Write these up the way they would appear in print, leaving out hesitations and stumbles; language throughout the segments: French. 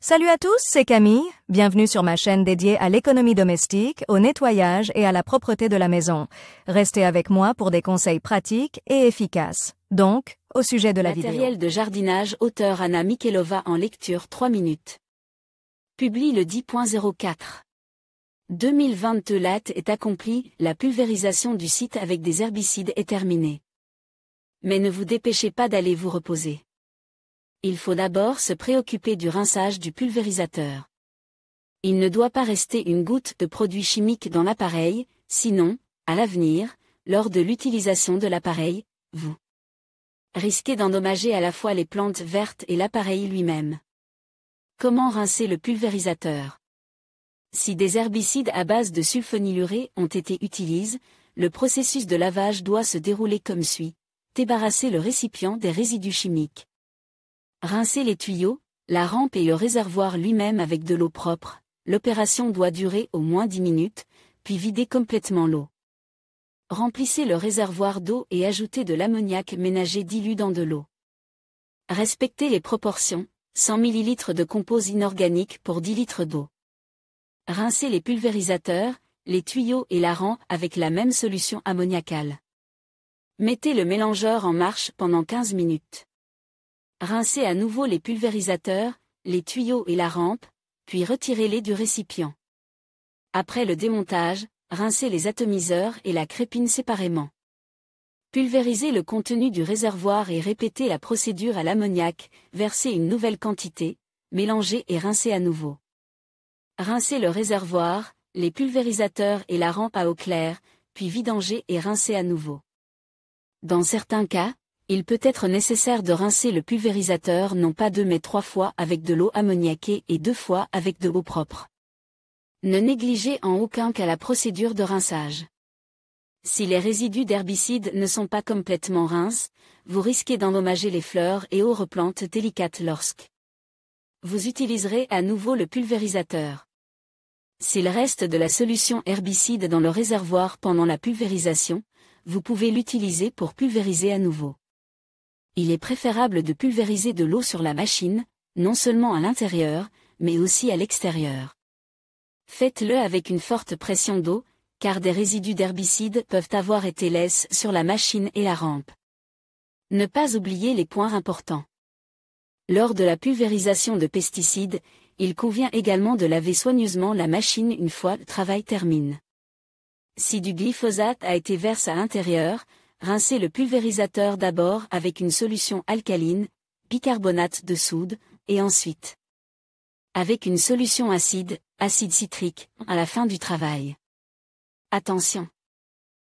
Salut à tous, c'est Camille. Bienvenue sur ma chaîne dédiée à l'économie domestique, au nettoyage et à la propreté de la maison. Restez avec moi pour des conseils pratiques et efficaces. Donc, au sujet de la vidéo. Matériel de jardinage, auteur Anna Mikhailova en lecture 3 minutes. Publie le 10.04. 2022 LAT est accompli, la pulvérisation du site avec des herbicides est terminée. Mais ne vous dépêchez pas d'aller vous reposer. Il faut d'abord se préoccuper du rinçage du pulvérisateur. Il ne doit pas rester une goutte de produit chimique dans l'appareil, sinon, à l'avenir, lors de l'utilisation de l'appareil, vous risquez d'endommager à la fois les plantes vertes et l'appareil lui-même. Comment rincer le pulvérisateur? Si des herbicides à base de sulfonylurée ont été utilisés, le processus de lavage doit se dérouler comme suit. Débarrasser le récipient des résidus chimiques. Rincer les tuyaux, la rampe et le réservoir lui-même avec de l'eau propre. L'opération doit durer au moins 10 minutes, puis vider complètement l'eau. Remplissez le réservoir d'eau et ajoutez de l'ammoniac ménager dilu dans de l'eau. Respectez les proportions, 100 ml de compost inorganique pour 10 litres d'eau. Rincez les pulvérisateurs, les tuyaux et la rampe avec la même solution ammoniacale. Mettez le mélangeur en marche pendant 15 minutes. Rincez à nouveau les pulvérisateurs, les tuyaux et la rampe, puis retirez-les du récipient. Après le démontage, rincez les atomiseurs et la crépine séparément. Pulvérisez le contenu du réservoir et répétez la procédure à l'ammoniac, versez une nouvelle quantité, mélangez et rincez à nouveau. Rincez le réservoir, les pulvérisateurs et la rampe à eau claire, puis vidangez et rincez à nouveau. Dans certains cas, il peut être nécessaire de rincer le pulvérisateur non pas 2 mais 3 fois avec de l'eau ammoniaquée et 2 fois avec de l'eau propre. Ne négligez en aucun cas la procédure de rinçage. Si les résidus d'herbicides ne sont pas complètement rinces, vous risquez d'endommager les fleurs et autres plantes délicates lorsque vous utiliserez à nouveau le pulvérisateur. S'il reste de la solution herbicide dans le réservoir pendant la pulvérisation, vous pouvez l'utiliser pour pulvériser à nouveau. Il est préférable de pulvériser de l'eau sur la machine, non seulement à l'intérieur, mais aussi à l'extérieur. Faites-le avec une forte pression d'eau, car des résidus d'herbicides peuvent avoir été laissés sur la machine et la rampe. Ne pas oublier les points importants. Lors de la pulvérisation de pesticides, il convient également de laver soigneusement la machine une fois le travail termine. Si du glyphosate a été versé à l'intérieur, rincez le pulvérisateur d'abord avec une solution alcaline, bicarbonate de soude, et ensuite avec une solution acide, acide citrique, à la fin du travail. Attention!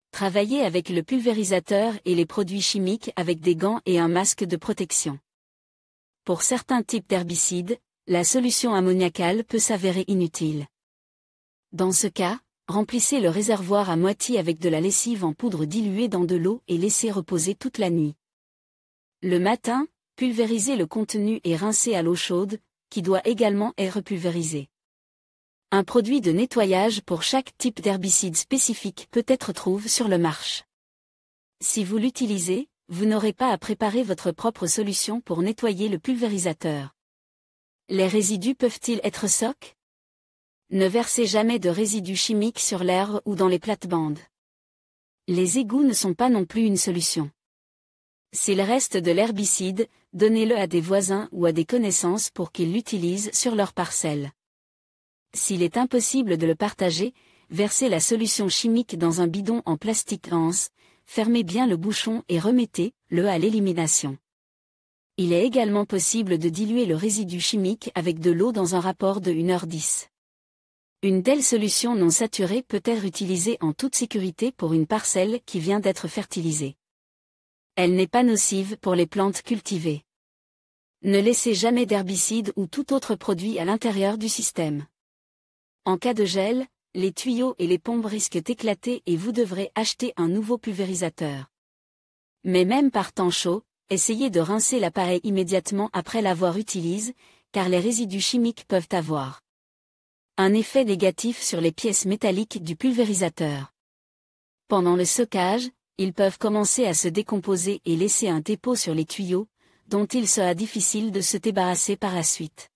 Travaillez avec le pulvérisateur et les produits chimiques avec des gants et un masque de protection. Pour certains types d'herbicides, la solution ammoniacale peut s'avérer inutile. Dans ce cas, remplissez le réservoir à moitié avec de la lessive en poudre diluée dans de l'eau et laissez reposer toute la nuit. Le matin, pulvérisez le contenu et rincez à l'eau chaude, qui doit également être pulvérisé. Un produit de nettoyage pour chaque type d'herbicide spécifique peut être trouvé sur le marché. Si vous l'utilisez, vous n'aurez pas à préparer votre propre solution pour nettoyer le pulvérisateur. Les résidus peuvent-ils être socs? Ne versez jamais de résidus chimiques sur l'herbe ou dans les plates-bandes. Les égouts ne sont pas non plus une solution. S'il reste de l'herbicide, donnez-le à des voisins ou à des connaissances pour qu'ils l'utilisent sur leur parcelle. S'il est impossible de le partager, versez la solution chimique dans un bidon en plastique dense, fermez bien le bouchon et remettez-le à l'élimination. Il est également possible de diluer le résidu chimique avec de l'eau dans un rapport de 1h10. Une telle solution non saturée peut être utilisée en toute sécurité pour une parcelle qui vient d'être fertilisée. Elle n'est pas nocive pour les plantes cultivées. Ne laissez jamais d'herbicide ou tout autre produit à l'intérieur du système. En cas de gel, les tuyaux et les pompes risquent d'éclater et vous devrez acheter un nouveau pulvérisateur. Mais même par temps chaud, essayez de rincer l'appareil immédiatement après l'avoir utilisé, car les résidus chimiques peuvent avoir un effet négatif sur les pièces métalliques du pulvérisateur. Pendant le stockage, ils peuvent commencer à se décomposer et laisser un dépôt sur les tuyaux, dont il sera difficile de se débarrasser par la suite.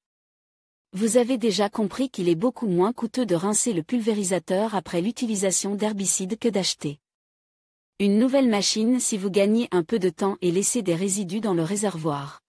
Vous avez déjà compris qu'il est beaucoup moins coûteux de rincer le pulvérisateur après l'utilisation d'herbicides que d'acheter une nouvelle machine si vous gagnez un peu de temps et laissez des résidus dans le réservoir.